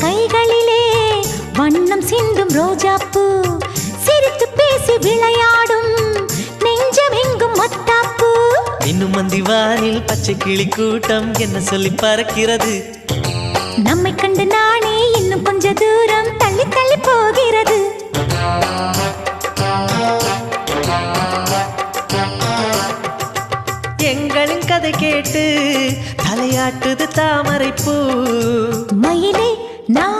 கைகளிலே வண்ணம் சிந்தும் ரோஜாப்பூ சிரித்து பேசி விளையாடும் நெஞ்சம் எங்கும் மத்தாப்பூ இன்னும் மந்திவானில் பச்சை கிளி கூட்டம் என்ன சொல்லி பறக்கிறது நம்மை கண்டு நானே இன்னும் கொஞ்ச தூரம் தள்ளி தள்ளி போகிறது எங்களின் கதை கேட்டு தலையாட்டுது தாமரைப்பூ மயிலே நான்